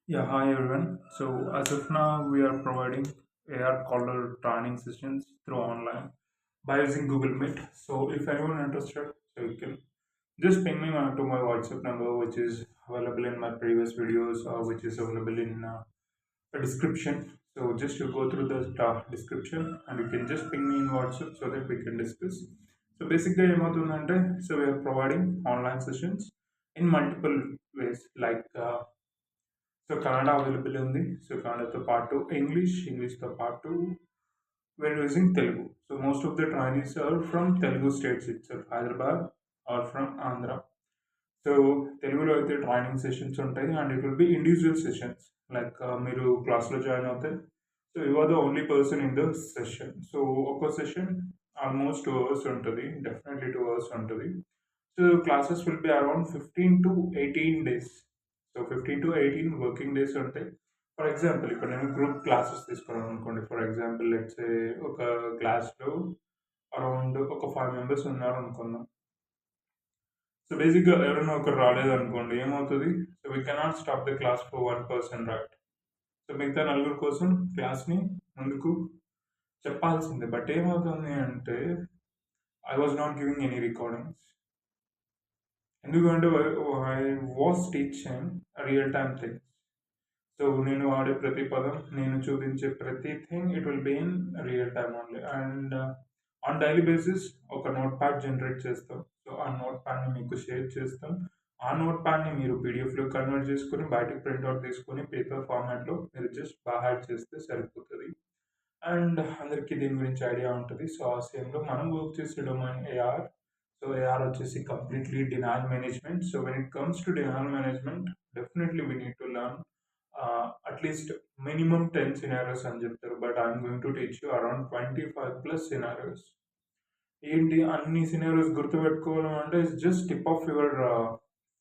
Yeah, hi everyone. So as of now, we are providing AR caller training sessions through online by using Google Meet. So if anyone interested, so you can just ping me to my WhatsApp number, which is available in my previous videos, or which is available in a description. So just you go through the description, and you can just ping me in WhatsApp so that we can discuss. So basically, so we are providing online sessions in multiple ways, like. So Kannada available ఉంది. So కన్నడతో పాటు ఇంగ్లీష్తో పాటు we're using Telugu. So most of the trainees are from Telugu states itself, Hyderabad or from Andhra. So తెలుగులో అయితే training sessions ఉంటాయి and it will be individual sessions like మీరు క్లాస్లో join అవుతే so you are the only person in the session. So ఒక session almost 2 hours ఉంటుంది, definitely 2 hours ఉంటుంది. So classes will be around 15 to 18 days. So 15 to 18 working days ఉంటాయి. For example ఇప్పుడు నేను group classes తీసుకున్నాను అనుకోండి. For example let's ఒక క్లాస్లో అరౌండ్ ఒక 5 మెంబర్స్ ఉన్నారు అనుకుందాం. సో బేసిక్‌గా ఎవరైనా ఒకరు రాలేదనుకోండి ఏమవుతది? So we cannot stop the class for one person right? So మిగతా నలుగురు కోసం క్లాస్‌ని ముందుకు చెప్పాల్సిందే. బట్ ఏమవుతుంది అంటే I was not giving any recordings. ఎందుకంటే I was teaching real time things. So నేను వాడే ప్రతి పదం, నేను చూపించే ప్రతి thing it will be in real time only. And on daily basis ఒక నోట్ ప్యాడ్ జనరేట్ చేస్తాం. సో ఆ నోట్ ప్యాడ్ని మీకు షేర్ చేస్తాం. ఆ నోట్ ప్యాడ్ని మీరు పీడిఎఫ్లో కన్వర్ట్ చేసుకొని బయటకు ప్రింట్అవుట్ తీసుకొని పేపర్ ఫార్మాట్లో మీరు జస్ట్ బాగా చేస్తే సరిపోతుంది. అండ్ అందరికీ దీని గురించి ఐడియా ఉంటుంది. సో ఆ సేమ్లో మనం వర్క్ చేసే డొమైన్ ఏఆర్. సో ఏఆర్ వచ్చేసి completely denial management. So when it comes to denial management definitely we need to learn at least minimum 10 scenarios అని చెప్తారు. But I'm going to teach you around 25+ scenarios. ఏంటి అన్ని scenarios గుర్తుపెట్టుకోవడం అంటే it's just tip of your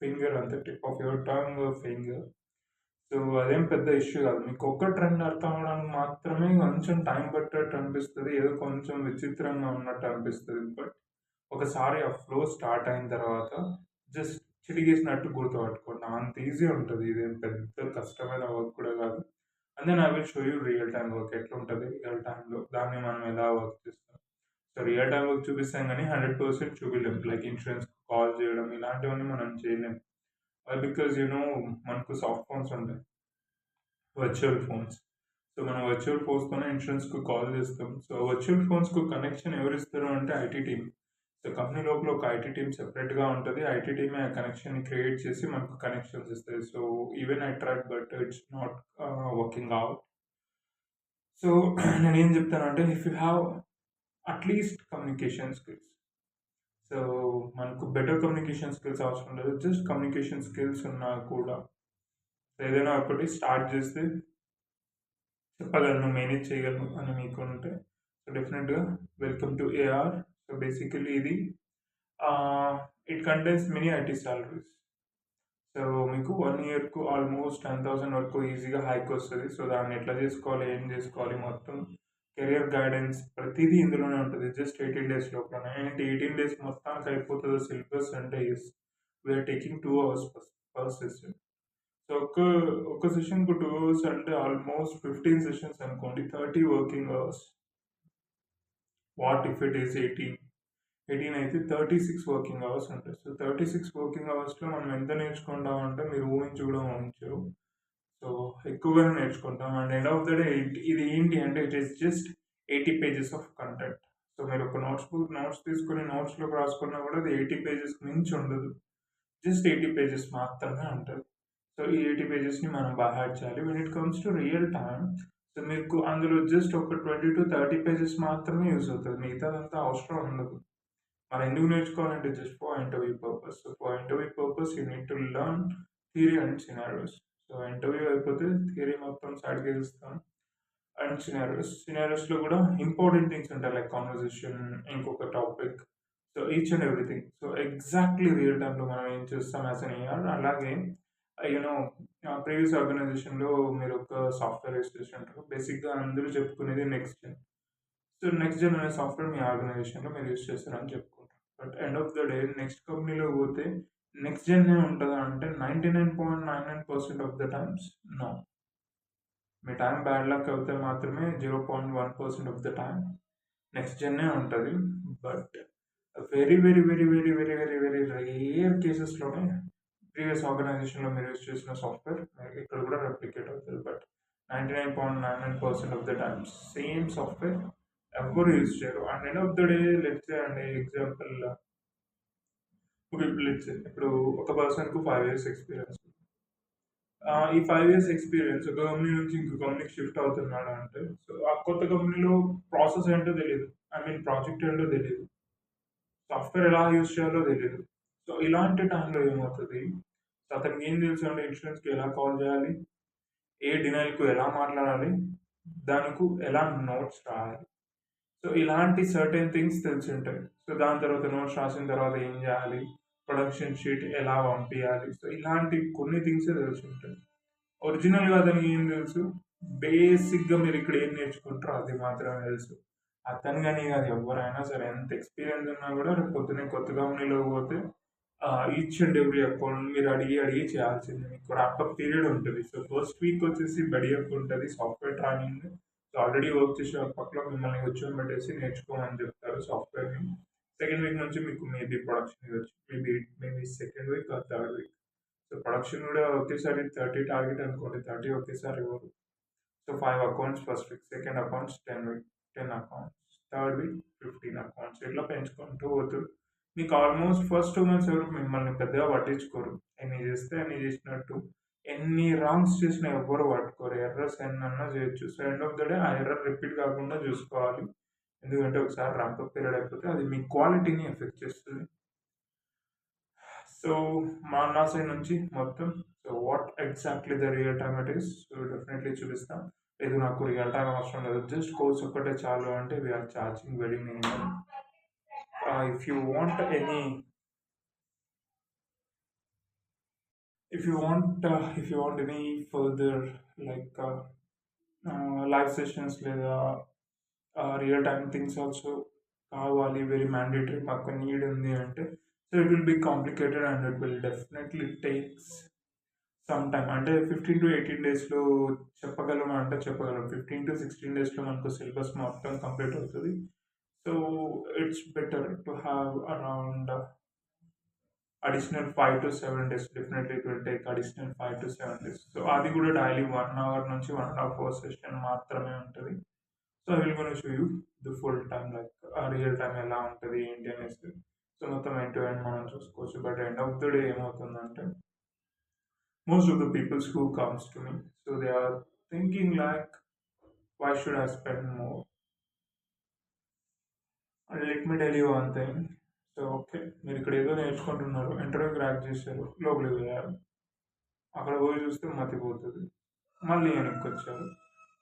finger, అంతే, tip of your tongue finger. So అదేం పెద్ద issue కాదు. మీకు ఒక్క ట్రెండ్ అర్థం అవ్వడానికి మాత్రమే కొంచెం టైం పట్టేట్టు అనిపిస్తుంది, ఏదో కొంచెం విచిత్రంగా ఉన్నట్టు అనిపిస్తుంది. బట్ ఒకసారి ఆ ఫ్లో స్టార్ట్ అయిన తర్వాత జస్ట్ చిటికేసినట్టు గుర్తుపట్టుకోండి. అంత ఈజీ ఉంటుంది, ఇదేం పెద్ద కష్టమైన వర్క్ కూడా కాదు. And then I will show you real time work ఎట్లా ఉంటుంది. రియల్ టైంలో దాన్ని మనం ఎలా వర్క్ చేస్తాం. సో రియల్ టైమ్ వర్క్ చూపిస్తాం కానీ 100% చూపించలేం. లైక్ ఇన్సూరెన్స్ కాల్ చేయడం ఇలాంటివన్నీ మనం చేయలేం. బికాజ్ మనకు సాఫ్ట్ ఫోన్స్ ఉంటాయి, వర్చువల్ ఫోన్స్. సో మనం వర్చువల్ ఫోన్స్తోనే ఇన్సూరెన్స్‌కు కాల్ చేస్తాం. సో వర్చువల్ ఫోన్స్‌కు కనెక్షన్ ఎవరిస్తారు అంటే ఐటీ టీమ్. సో కంపెనీ లోపల ఒక ఐటీ టీమ్ సెపరేట్‌గా ఉంటది. ఐటీ టీమే ఆ కనెక్షన్‌ని క్రియేట్ చేసి మనకు కనెక్షన్స్ ఇస్తది. So even I tried but it's not working out. So నేనేం చెప్తానంటే if you have at least communication skills. So మనకు బెటర్ కమ్యూనికేషన్ స్కిల్స్ అవసరం లేదు. జస్ట్ కమ్యూనికేషన్ స్కిల్స్ ఉన్నా కూడా ఏదైనా ఒకటి స్టార్ట్ చేస్తే చెప్పగలను, మేనేజ్ చేయగలను అని మీకు ఉంటే సో డెఫినెట్‌గా welcome to AR. So basically ఇది it contains many IT salaries. So మీకు 1 ఇయర్‌కు ఆల్మోస్ట్ 10,000 వరకు ఈజీగా హైక్ వస్తది. సో దాన్ని ఎట్లా చేసుకోవాలి, ఏం చేసుకోవాలి, మొత్తం కెరియర్ గైడెన్స్ ప్రతీదీ ఇందులోనే ఉంటది. జస్ట్ 18 డేస్ లోపలనే. ఏంటి 18 డేస్ మొత్తానికి అయిపోతదా సిలబస్ అంటే yes. We are taking 2 hours per session. So ఒక సెషన్‌కు 2 అవర్స్ అంటే ఆల్మోస్ట్ 15 సెషన్స్ అనుకోండి. 30 working hours. What if it is 18? 18 అయితే 36 వర్కింగ్ అవర్స్ ఉంటాయి. సో 36 వర్కింగ్ అవర్స్‌లో మనం ఎంత నేర్చుకుంటాం అంటే మీరు ఊహించి కూడా ఊహించరు. సో ఎక్కువగానే నేర్చుకుంటాం. And end of the day ఇది ఏంటి అంటే it is just 80 pages of content. So మీరు ఒక నోట్స్ తీసుకొని నోట్స్‌లోకి రాసుకున్నా కూడా అది 80 పేజెస్‌కి మించి ఉండదు. జస్ట్ 80 పేజెస్ మాత్రమే ఉంటది. సో ఈ 80 పేజెస్‌ని మనం బైహార్ట్ చేయాలి. When it comes to real time so మీకు అందులో జస్ట్ ఒక 20-30 పేజెస్ మాత్రమే యూజ్ అవుతది. మిగతాదంతా అవసరం ఉండదు. మరి ఎందుకు నేర్చుకోవాలంటే just for interview purpose. So for interview purpose you need to learn theory and scenarios. So interview అయిపోతే థియరీ మొత్తం సైడ్‌కేసేస్తాం. అండ్ సినారియోస్‌లో కూడా ఇంపార్టెంట్ థింగ్స్ ఉంటాయి. లైక్ కన్వర్జేషన్, ఇంకొక topic. So each and everything. So exactly real టైమ్‌లో మనం ఏం చేస్తాం as an AR. అలాగే యూ నో ప్రీవియస్ ఆర్గనైజేషన్‌లో మీరు ఒక సాఫ్ట్‌వేర్ యూజ్ చేసి ఉంటారు. బేసిక్‌గా అందరూ చెప్పుకునేది next gen. So next gen అనే సాఫ్ట్‌వేర్ మీ ఆర్గనైజేషన్‌లో మీరు యూజ్ చేస్తారని చెప్పుకుంటారు. But end of the day next కంపెనీలోకి పోతే నెక్స్ట్ జెన్నే ఉంటదా అంటే 99.99% ఆఫ్ ద టైమ్స్ నో. మీ టైం బ్యాడ్ లక్ అవుతే మాత్రమే 0.1% ఆఫ్ ద టైం నెక్స్ట్ జెన్నే ఉంటుంది. But very very very very very very very rare కేసెస్లోనే ప్రీవియస్ ఆర్గనైజేషన్లో మీరు యూజ్ చేసిన సాఫ్ట్వేర్ ఇక్కడ కూడా రెప్లికేట్ అవుతుంది. But 99.99% of the time same software ఎవరు యూజ్ చేయరు. And end of the day let's అండి ఎగ్జాంపుల్, లెట్స్ ఇప్పుడు ఒక పర్సన్కు 5 years ఎక్స్పీరియన్స్. ఈ 5 years ఎక్స్పీరియన్స్ ఒక కంపెనీ నుంచి ఇంకో కంపెనీకి షిఫ్ట్ అవుతున్నాడు అంటే, సో ఆ కొత్త కంపెనీలో ప్రాసెస్ ఏంటో తెలియదు, ఐ మీన్ ప్రాజెక్ట్ ఏంటో తెలియదు, సాఫ్ట్వేర్ ఎలా యూజ్ చేయాలో తెలియదు. సో ఇలాంటి టైంలో ఏమవుతుంది, సో అతనికి ఏం తెలుసు అంటే ఇన్సూరెన్స్కి ఎలా కాల్ చేయాలి, ఏ డినైల్కు ఎలా మాట్లాడాలి, దానికి ఎలా నోట్స్ రాయాలి. సో ఇలాంటి సర్టెన్ థింగ్స్ తెలిసి ఉంటాయి. సో దాని తర్వాత నోట్స్ రాసిన తర్వాత ఏం చేయాలి, ప్రొడక్షన్ షీట్ ఎలా పంపించాలి, సో ఇలాంటి కొన్ని థింగ్సే తెలిసి ఉంటాయి. ఒరిజినల్గా అతనికి ఏం తెలుసు, బేసిక్గా మీరు ఇక్కడ ఏం నేర్చుకుంటారో అది మాత్రమే తెలుసు. అతను కానీ కాదు, ఎవరైనా సరే ఎంత ఎక్స్పీరియన్స్ ఉన్నా కూడా రేపు పొద్దున్నే కొత్త కంపెనీలో పోతే ఈచ్ అండ్ ఎవ్రీ అకౌంట్ మీరు అడిగి అడిగి చేయాల్సిందే. మీకు ర్యాపప్ పీరియడ్ ఉంటుంది. సో ఫస్ట్ వీక్ వచ్చేసి బడియప్ ఉంటుంది, software training. So already work చేసే పక్కలో మిమ్మల్ని కూర్చోబెట్టేసి నేర్చుకోమని చెప్తారు సాఫ్ట్వేర్ని. సెకండ్ వీక్ నుంచి మీకు మేబీ ప్రొడక్షన్ ఇవ్వచ్చు, maybe second week or third week. So production కూడా ఒకేసారి 30 టార్గెట్ అనుకోండి, 30 ఒకేసారి ఇవ్వరు. So 5 accounts first week, second accounts 10 accounts, third week 15 accounts, ఇట్లా పెంచుకుంటూ పోతుంది. మీకు ఆల్మోస్ట్ ఫస్ట్ 2 months ఎవరు మిమ్మల్ని పెద్దగా పట్టించుకోరు. ఎన్ని చేస్తే అన్ని చేసినట్టు, ఎన్ని రాంగ్స్ చేసినా ఎవ్వరు పట్టుకోరు. ఎర్రర్స్ ఎన్నన్నా చేయొచ్చు. So end of the day ఆ ఎర్రర్ రిపీట్ కాకుండా చూసుకోవాలి. ఎందుకంటే ఒకసారి ర్యాంపప్ పీరియడ్ అయిపోతే అది మీ క్వాలిటీని ఎఫెక్ట్ చేస్తుంది. సో నా సైడ్ నుంచి మొత్తం, so what exactly the real time it is, so definitely చూపిస్తాం. లేదు నాకు రియల్ టైం అవసరం లేదు, జస్ట్ కోర్స్ ఒక్కటే చాలు అంటే we are charging very minimum. If you want any if you want any further like live sessions లేదా రియల్ టైమ్ థింగ్స్ ఆల్సో కావాలి, వెరీ మ్యాండేటరీ మాకు నీడ్ ఉంది అంటే, so it will be complicated and it will definitely takes some time. అంటే 15 to 18 daysలో చెప్పగలం అంటే చెప్పగలం, 15 to 16 daysలో మనకు సిలబస్ మొత్తం కంప్లీట్ అవుతుంది. So it's better to have around additional 5 to 7 days. Definitely it will take additional 5 to 7 days. So అది కూడా daily 1 hour నుంచి 1.5 hour సెషన్ మాత్రమే ఉంటుంది. So I will gone show you the full time like real time ఎలా ఉంటుంది ఏంటి అనేసి. So మొత్తం ఎండ్ టు ఎండ్ మనం చూసుకోవచ్చు. But end of the day ఏమవుతుందంటే, most of the peoples who comes to me, so they are thinking like why should I spend more. Let me tell you one thing. So okay, మీరు ఇక్కడ ఏదో నేర్చుకుంటున్నారు, interview crack చేశారు, లోపలికి పోయారు, అక్కడ పోయి చూస్తే మతిపోతుంది, మళ్ళీ వెనక్కి వచ్చారు,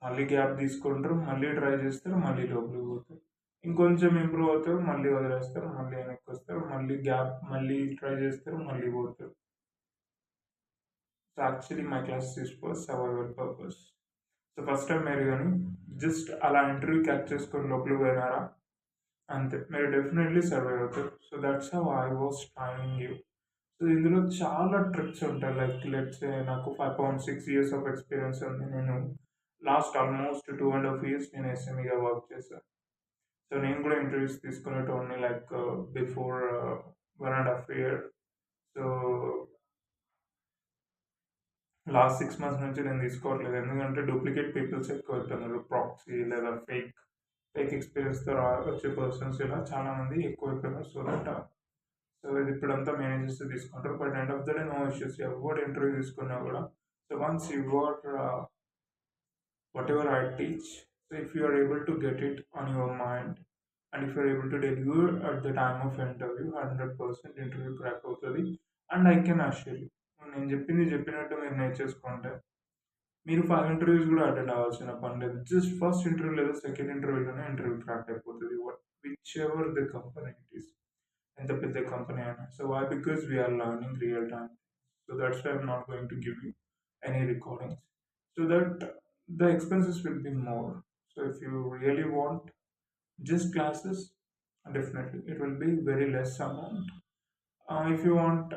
మళ్ళీ గ్యాప్ తీసుకుంటారు, మళ్ళీ ట్రై చేస్తారు, మళ్ళీ లోపలికి పోతారు, ఇంకొంచెం ఇంప్రూవ్ అవుతారు, మళ్ళీ వదిలేస్తారు, మళ్ళీ వెనక్కి వస్తారు, మళ్ళీ గ్యాప్, మళ్ళీ ట్రై చేస్తారు, మళ్ళీ పోతారు. So actually my class is for survival purpose. So first time మీరు కానీ జస్ట్ అలా ఇంటర్వ్యూ క్యాచ్ చేసుకొని లోపలికి పోయినారా అంతే, మీరు డెఫినెట్లీ సర్వైవ్ అవుతారు. So that's how I was training you. So ఇందులో చాలా ట్రిక్స్ ఉంటాయి. లైక్ లెట్స్ నాకు 5.6 years ఆఫ్ ఎక్స్పీరియన్స్ ఉంది. నేను లాస్ట్ ఆల్మోస్ట్ 2.5 years నేను ఎస్ఎంఈగా వర్క్ చేశాను. సో నేను కూడా ఇంటర్వ్యూస్ తీసుకునేటోడిని like before 1.5 year. So last 6 months నుంచి నేను తీసుకోవట్లేదు, ఎందుకంటే డూప్లికేట్ పీపుల్స్ ఎక్కువ అవుతున్నారు. ప్రాక్సీ లేదా ఫేక్ ఎక్స్పీరియన్స్తో వచ్చే పర్సన్స్ ఇలా చాలామంది ఎక్కువ అయిపోయినారు. సో ఇది ఇప్పుడంతా మేనేజర్స్ తీసుకుంటారు. But end of the day no issues, ఎవరు ఇంటర్వ్యూ తీసుకున్నా కూడా. So once you what whatever I teach, so if you are able to get it on your mind and if you're able to deliver at the time of interview, 100% interview crack అవుతుంది. And I can assure you, నేను చెప్పింది చెప్పినట్టు మీరు నేర్చేసుకుంటే మీరు 5 interviews కూడా attend అవ్వాల్సిన పని లేదు. జస్ట్ ఫస్ట్ ఇంటర్వ్యూ లేదా సెకండ్ ఇంటర్వ్యూలోనే ఇంటర్వ్యూ క్రాక్ అయిపోతుంది. Whichever the company it is, ఎంత పెద్ద కంపెనీ అయినా. So why, because we are learning real time. So that's why I'm not going to give you any recordings, so that the expenses will be more. So if you really want just classes, definitely it will be very less amount. If you want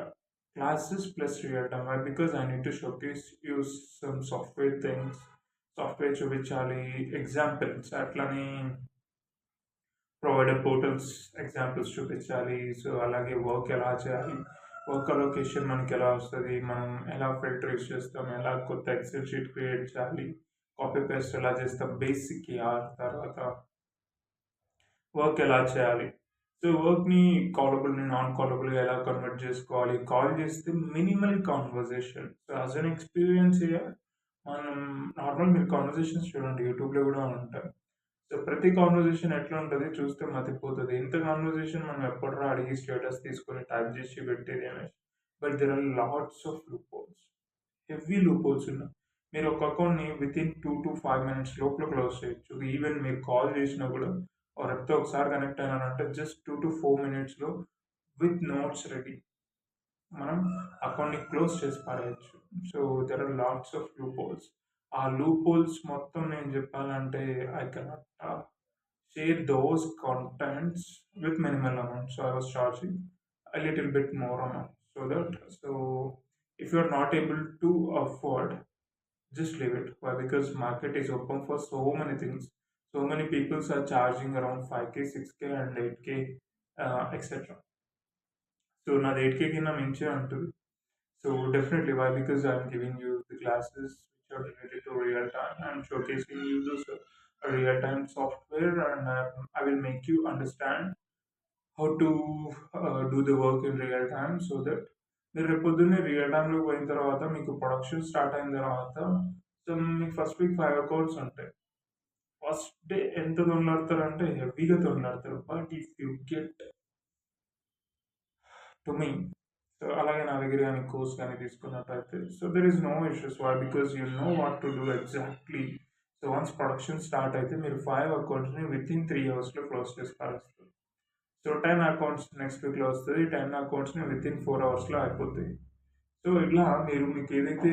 classes plus real time. Why? Because I need to showcase use some software things, software చూపించాలి, examples అట్లని provider portals examples చూపించాలి. So అలాగే work ఎలా చేయాలి, work allocation మనకి ఎలా వస్తుంది, మనం ఎలా ఫిల్టర్ యూస్ చేస్తాం, ఎలా కొత్త ఎక్సెల్ షీట్ క్రియేట్ చేయాలి, కాపీ పేస్ట్ ఎలా చేస్తాం, బేసిక్ తర్వాత వర్క్ ఎలా చేయాలి. సో వర్క్ని కాలబుల్ని నాన్ కాలబుల్గా ఎలా కన్వర్ట్ చేసుకోవాలి, కాల్ చేస్తే minimal conversation. So as an experience మనం నార్మల్ మీరు కాన్వర్జేషన్స్ చూడండి, యూట్యూబ్లో కూడా ఉంటాయి. సో ప్రతి కాన్వర్జేషన్ ఎట్లా ఉంటుంది చూస్తే మతిపోతుంది. ఇంత కాన్వర్జేషన్ మనం ఎప్పుడరా అడిగి స్టేటస్ తీసుకొని టైప్ చేసి పెట్టేది అనేసి. But there are lots of loop holes, heavy loop holes ఉన్నాయి. మీరు ఒక అకౌంట్ని విత్ ఇన్ 2 to 5 minutes లోపల క్లోజ్ చేయొచ్చు. ఈవెన్ మీరు కాల్ చేసినా కూడా ఎవరితో ఒకసారి కనెక్ట్ అయినారంటే just 2 to 4 minutes with notes ready మనం అకౌంట్ని క్లోజ్ చేసి పారేయచ్చు. So there are lots of loop holes. ఆ లూప్ హోల్స్ మొత్తం నేను చెప్పాలంటే I cannot share those contents with minimal amount. So I was charging a little bit more amount. So if you're not able to afford, just leave it. Why? Because market is open for so many things. So many people are charging around 5K, 6K and 8K, etc. So now the 8K కింద మించే ఉంటుంది. So definitely why? Because I'm giving you the classes which are related to real time. I'm showcasing you this real time software, and I will make you understand how to do the work in real time, so that మీరు రేపు పొద్దున్నే real టైంలోకి పోయిన తర్వాత మీకు production start అయిన తర్వాత so మీకు first week 5 accounts ఉంటాయి. ఫస్ట్ డే ఎంత తొందరతారంటే హెవీగా తొందరతారు. But if you get to me, so అలాగే నా దగ్గర కానీ కోర్స్ కానీ తీసుకున్నట్టయితే so there is no issues. Why? Because you know what to do exactly. So once production start అయితే మీరు 5 అకౌంట్స్ని విత్ ఇన్ 3 hours క్లోజ్ చేసి పారేస్తారు. సో 10 అకౌంట్స్ నెక్స్ట్ వీక్లో వస్తుంది, 10 అకౌంట్స్ని విత్ ఇన్ 4 hours అయిపోతాయి. సో ఇట్లా మీరు మీకు ఏదైతే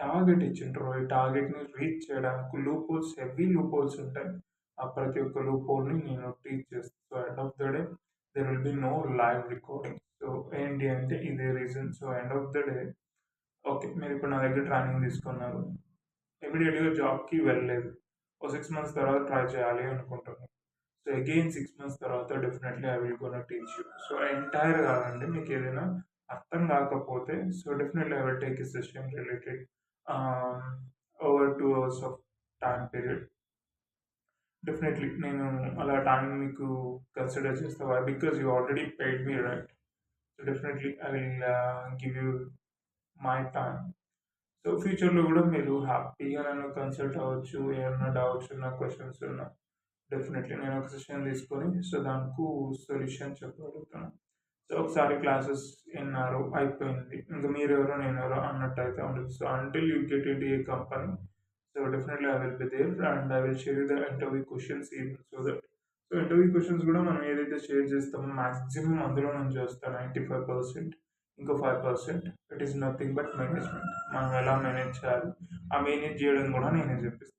టార్గెట్ ఇచ్చింటారో ఈ టార్గెట్ని రీచ్ చేయడానికి loop holes, heavy loop holes ఉంటాయి. ఆ ప్రతి ఒక్క లూప్ హోల్ని నేను టీచ్ చేస్తాను. So end of the day there will be no live recording. So ఏంటి అంటే ఇదే reason. So end of the day okay, మీరు ఇప్పుడు నా దగ్గర ట్రైనింగ్ తీసుకున్నారు, ఇమీడియట్గా జాబ్కి వెళ్ళలేదు, ఓ 6 months తర్వాత ట్రై చేయాలి అనుకుంటున్నాను. సో అగైన్ 6 months తర్వాత definitely I will gonna teach you. So entire కాదండి, మీకు ఏదైనా అర్థం కాకపోతే so definitely I will take a session related over 2 hours of time period. Definitely నేను అలా టైం మీకు కన్సిడర్ చేస్తావా? Because you already paid me, right? So definitely I will give you my time. So ఫ్యూచర్లో కూడా మీరు హ్యాపీగా నన్ను consult అవ్వచ్చు. ఏమన్నా డౌట్స్ ఉన్నా, క్వశ్చన్స్ ఉన్నా డెఫినెట్లీ నేను ఒక సెషన్ తీసుకొని సో దానికి సొల్యూషన్ చెప్పగలుగుతాను. సో ఒకసారి క్లాసెస్ విన్నారు అయిపోయింది, ఇంకా మీరెవరో నేనెవరో అన్నట్టు అయితే ఉండదు. So until you get in a company, so definitely I will be there and I will share you the interview questions even. So interview questions కూడా మనం ఏదైతే షేర్ చేస్తామో మ్యాక్సిమం అందులో నుంచి వస్తాం 95%. ఇంకో 5% it is nothing but management. మనం ఎలా మేనేజ్ చేయాలి, ఆ మేనేజ్ చేయడం కూడా నేనే చెప్పిస్తాను.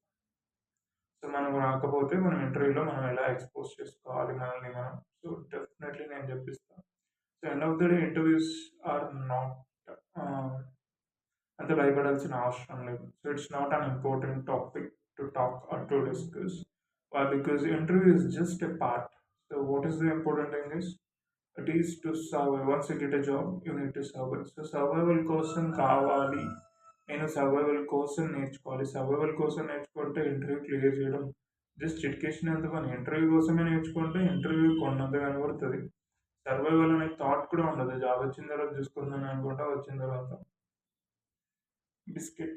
సో మనం రాకపోతే మనం ఇంటర్వ్యూలో మనం ఎలా ఎక్స్పోజ్ చేసుకోవాలి మనల్ని మనం, సో డెఫినెట్లీ నేను చెప్పిస్తాను. So end of the day interviews are not అంత భయపడాల్సిన అవసరం లేదు. So it's not an important topic to talk or to discuss. Why? Because interview is just a part. So what is the important thing is it is to survive. Once you get a job, you need to survive. So survival కోసం కావాలి, నేను survival కోసం నేర్చుకోవాలి. Survival కోసం నేర్చుకుంటే interview clear చేయడం just education ఎంత పని. ఇంటర్వ్యూ కోసమే నేర్చుకుంటే ఇంటర్వ్యూ కొండంత కనబడుతుంది. సర్వైవల్ అనే థాట్ కూడా ఉండదు. జాబ్ వచ్చిన తర్వాత చూసుకుందాం అనుకుంటా, వచ్చిన తర్వాత biscuit.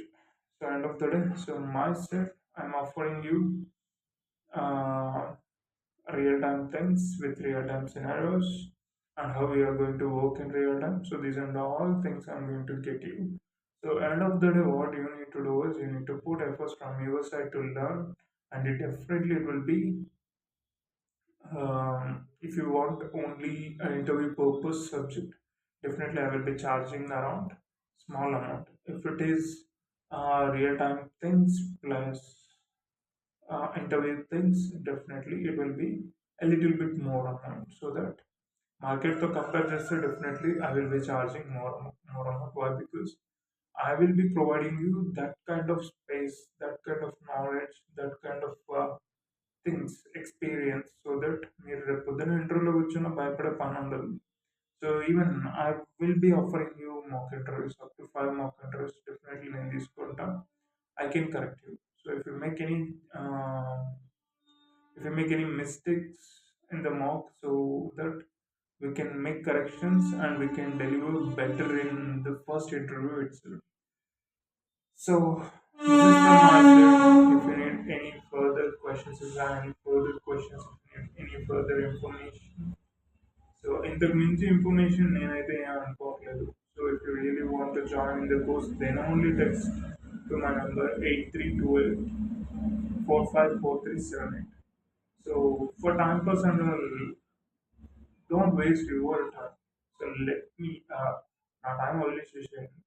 So end of the day, so myself, I'm offering you uh, real-time things with real-time scenarios and how we are going to work in real time. So these are all things I'm going to get you. So end of the day, what you need to do is you need to put efforts from your side to learn, and it will be if you want only an interview purpose subject, definitely I will be charging around small amount. If it is real time things plus interview things, definitely it will be a little bit more amount, so that మార్కెట్‌తో compare చేస్తే definitely I will be charging more amount. Why? Because I will be providing you that kind of space, that kind of knowledge, that kind of things, experience so that మీరు రేపు పొద్దున్న ఇంటర్వ్యూలో కూర్చున్న భయపడే పనుండదు. So even I will B offering you mock interviews up to 5 mock interviews definitely నేను తీసుకుంటా. I can correct you. So uh, if you make any mistakes in the mock, so that we can make corrections and we can deliver better in the first interview itself. So this is from my side. If you need any further questions, if you have any further questions, if you need any further information, so ఇంతకు మించి information నేనైతే ఏం అనుకోవట్లేదు. So if you really want to join in the course then only text to my number 8328 454378. So for time pass and all, don't waste your time. So let me నా time only చేసేయండి.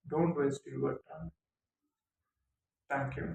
Don't waste your time. Thank you.